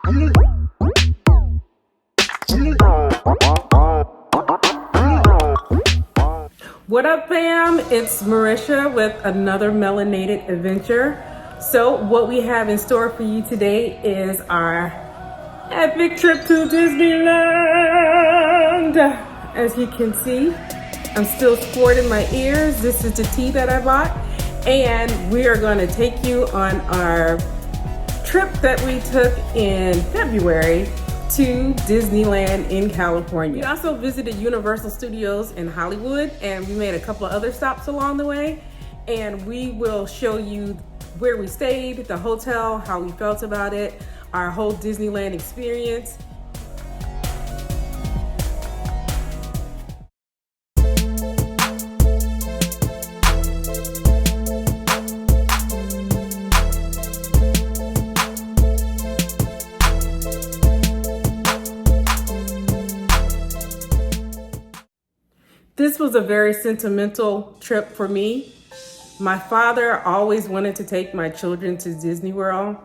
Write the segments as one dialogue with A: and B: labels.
A: What up, fam? It's Marisha with Another Melanated Adventure. So what we have in store for you today is our epic trip to Disneyland. As you can see, I'm still sporting my ears. This is the tea that I bought. And we are gonna take you on our trip that we took in February to Disneyland in California. We also visited Universal Studios in Hollywood, and we made a couple of other stops along the way. And we will show you where we stayed, the hotel, how we felt about it, our whole Disneyland experience. This was a very sentimental trip for me. My father always wanted to take my children to Disney World,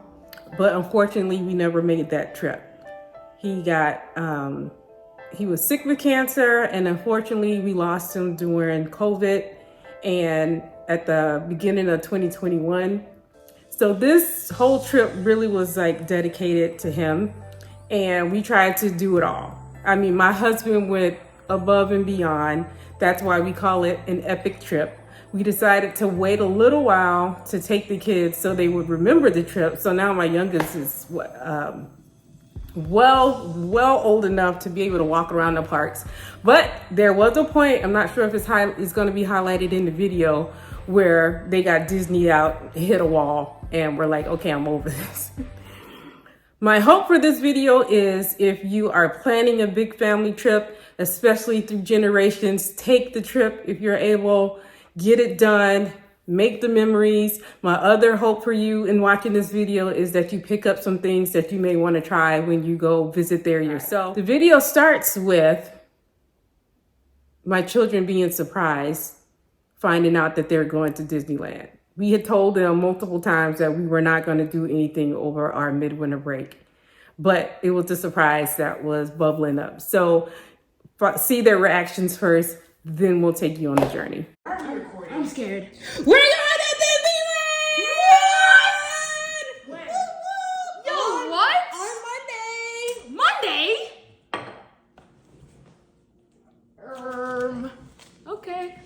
A: but unfortunately we never made that trip. He was sick with cancer, and unfortunately we lost him during COVID and at the beginning of 2021. So this whole trip really was like dedicated to him, and we tried to do it all. I mean, my husband went above and beyond. That's why we call it an epic trip. We decided to wait a little while to take the kids so they would remember the trip. So now my youngest is well old enough to be able to walk around the parks. But there was a point, I'm not sure if it's going to be highlighted in the video, where they got Disney out, hit a wall, and we're like, okay, I'm over this. My hope for this video is if you are planning a big family trip, especially through generations, take the trip if you're able, get it done, make the memories. My other hope for you in watching this video is that you pick up some things that you may want to try when you go visit there yourself. The video starts with my children being surprised, finding out that they're going to Disneyland. We had told them multiple times that we were not going to do anything over our midwinter break, but it was a surprise that was bubbling up. So see their reactions first, then we'll take you on the journey.
B: I'm scared.
A: We're going to Disneyland!
B: When? Yo, what?
A: On
B: Monday? Okay.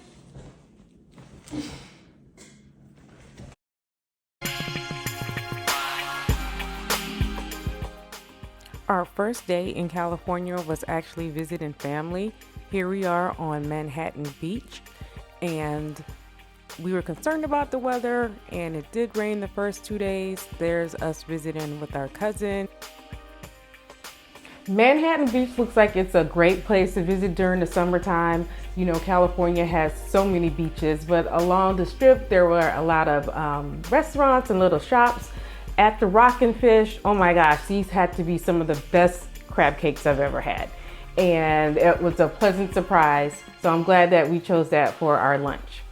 C: Our first day in California was actually visiting family. Here we are on Manhattan Beach, and we were concerned about the weather, and it did rain the first 2 days. There's us visiting with our cousin. Manhattan Beach looks like it's a great place to visit during the summertime. You know, California has so many beaches, but along the strip, there were a lot of restaurants and little shops. At the Rockin' Fish, oh my gosh, these had to be some of the best crab cakes I've ever had. And it was a pleasant surprise. So I'm glad that we chose that for our lunch.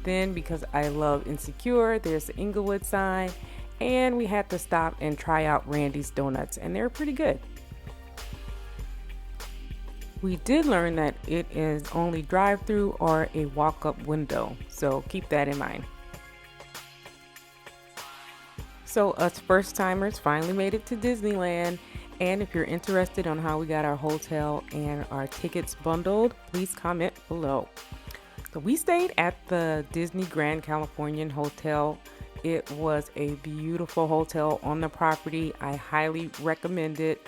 C: Then, because I love Insecure, there's the Inglewood sign, and we had to stop and try out Randy's Donuts, and they're pretty good. We did learn that it is only drive-through or a walk-up window, so keep that in mind. So us first timers finally made it to Disneyland, and if you're interested on how we got our hotel and our tickets bundled, please comment below. So we stayed at the Disney Grand Californian Hotel. It was a beautiful hotel on the property. I highly recommend it.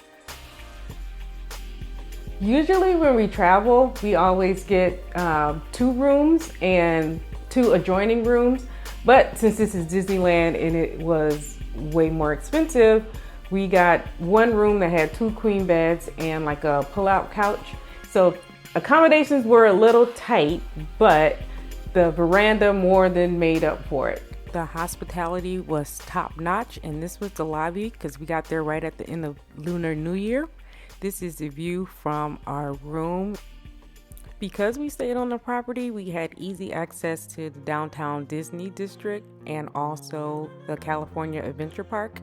C: Usually when we travel, we always get 2 rooms and 2 adjoining rooms. But since this is Disneyland and it was way more expensive, we got 1 room that had 2 queen beds and like a pull-out couch. So accommodations were a little tight, but the veranda more than made up for it. The hospitality was top-notch, and this was the lobby because we got there right at the end of Lunar New Year. This is the view from our room. Because we stayed on the property, we had easy access to the downtown Disney district and also the California Adventure Park.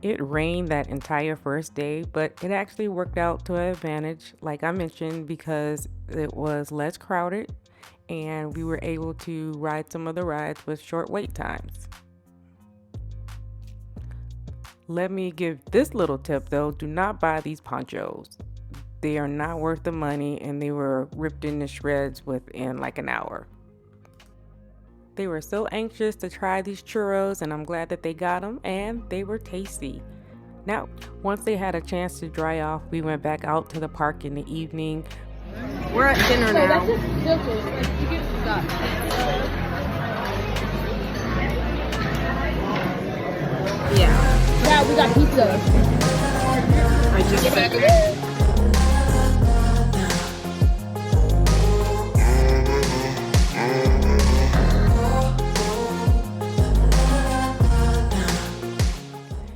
C: It rained that entire first day, but it actually worked out to our advantage, like I mentioned, because it was less crowded and we were able to ride some of the rides with short wait times. Let me give this little tip though, do not buy these ponchos. They are not worth the money and they were ripped into shreds within like an hour. They were so anxious to try these churros and I'm glad that they got them and they were tasty. Now, once they had a chance to dry off, we went back out to the park in the evening. We're at dinner now. Yeah.
B: Yeah, we got pizza.
C: I just said that.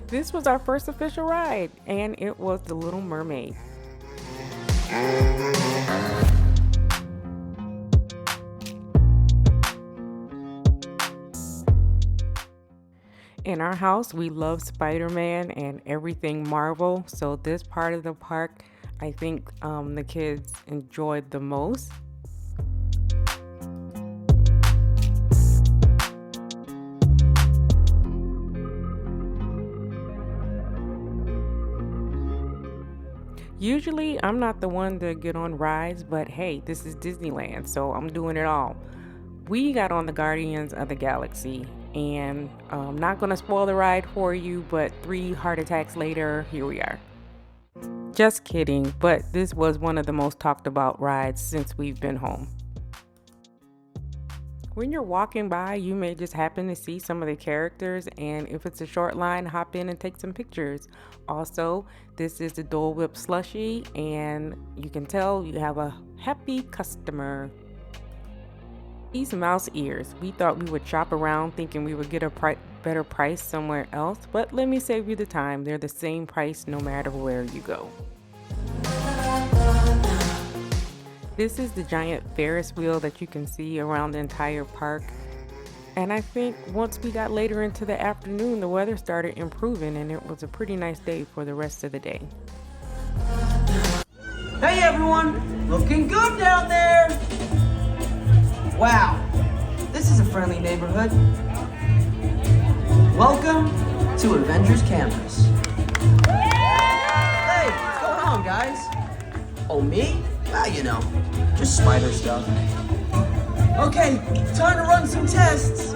C: This was our first official ride, and it was The Little Mermaid. In our house, we love Spider-Man and everything Marvel, so this part of the park, I think the kids enjoyed the most. Usually, I'm not the one to get on rides, but hey, this is Disneyland, so I'm doing it all. We got on the Guardians of the Galaxy, and I'm not going to spoil the ride for you, but 3 heart attacks later, here we are. Just kidding, but this was one of the most talked about rides since we've been home. When you're walking by, you may just happen to see some of the characters, and if it's a short line, hop in and take some pictures. Also, this is the Dole Whip slushie, and you can tell you have a happy customer. These mouse ears, we thought we would shop around thinking we would get a better price somewhere else, but let me save you the time. They're the same price no matter where you go. This is the giant Ferris wheel that you can see around the entire park. And I think once we got later into the afternoon, the weather started improving and it was a pretty nice day for the rest of the day.
D: Hey everyone, looking good down there. Wow, this is a friendly neighborhood. Welcome to Avengers Campus. Hey, what's going on, guys? Oh, me? Well, you know, just spider stuff. Okay, time to run some tests.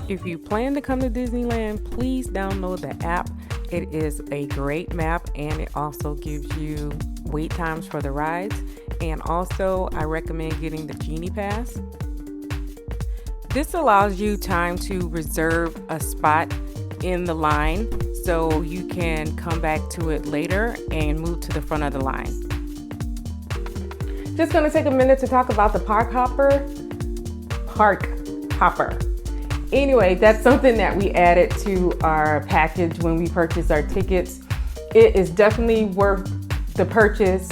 C: If you plan to come to Disneyland, please download the app. It is a great map and it also gives you wait times for the rides. And also, I recommend getting the Genie Pass. This allows you time to reserve a spot in the line so you can come back to it later and move to the front of the line. Just gonna take a minute to talk about the park hopper. Anyway, that's something that we added to our package when we purchased our tickets. It is definitely worth the purchase.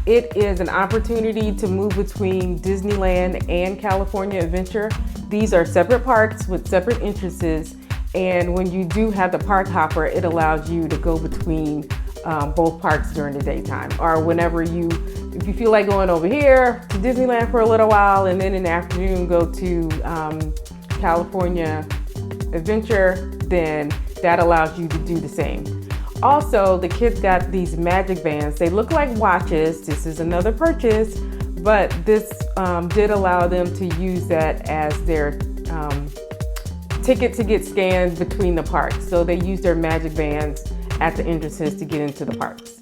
C: It is an opportunity to move between Disneyland and California Adventure. These are separate parks with separate entrances, and when you do have the park hopper, it allows you to go between both parks during the daytime, or whenever if you feel like going over here to Disneyland for a little while and then in the afternoon go to California Adventure, then that allows you to do the same. Also, the kids got these magic bands. They look like watches. This is another purchase, but this did allow them to use that as their ticket to get scanned between the parks. So they use their magic bands at the entrances to get into the parks.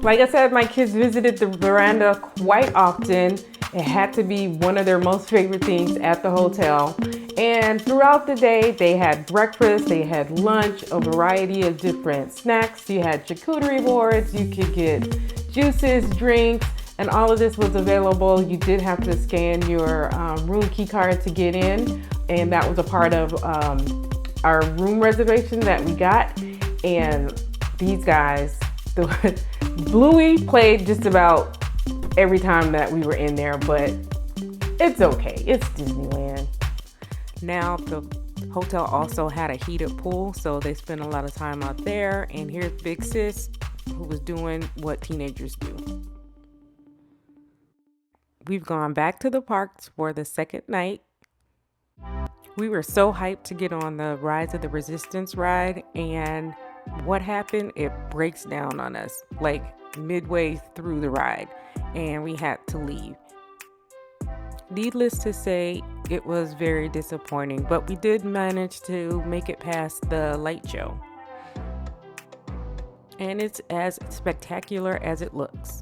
C: Like I said, my kids visited the veranda quite often. It had to be one of their most favorite things at the hotel. And throughout the day, they had breakfast, they had lunch, a variety of different snacks. You had charcuterie boards, you could get juices, drinks, and all of this was available. You did have to scan your room key card to get in, and that was a part of our room reservation that we got. And these guys, Bluey played just about every time that we were in there, but it's okay. It's Disneyland. Now, the hotel also had a heated pool, so they spent a lot of time out there. And here's Big Sis, who was doing what teenagers do. We've gone back to the parks for the second night. We were so hyped to get on the Rise of the Resistance ride, and what happened? It breaks down on us like midway through the ride, and we had to leave. Needless to say, it was very disappointing, but we did manage to make it past the light show. And it's as spectacular as it looks.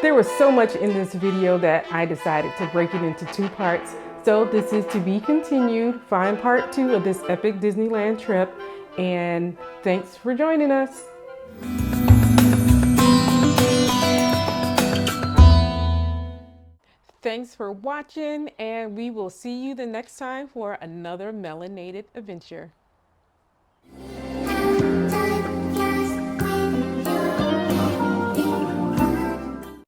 C: There was so much in this video that I decided to break it into 2 parts. So this is to be continued. Find part 2 of this epic Disneyland trip. And thanks for joining us. Thanks for watching, and we will see you the next time for another melanated adventure.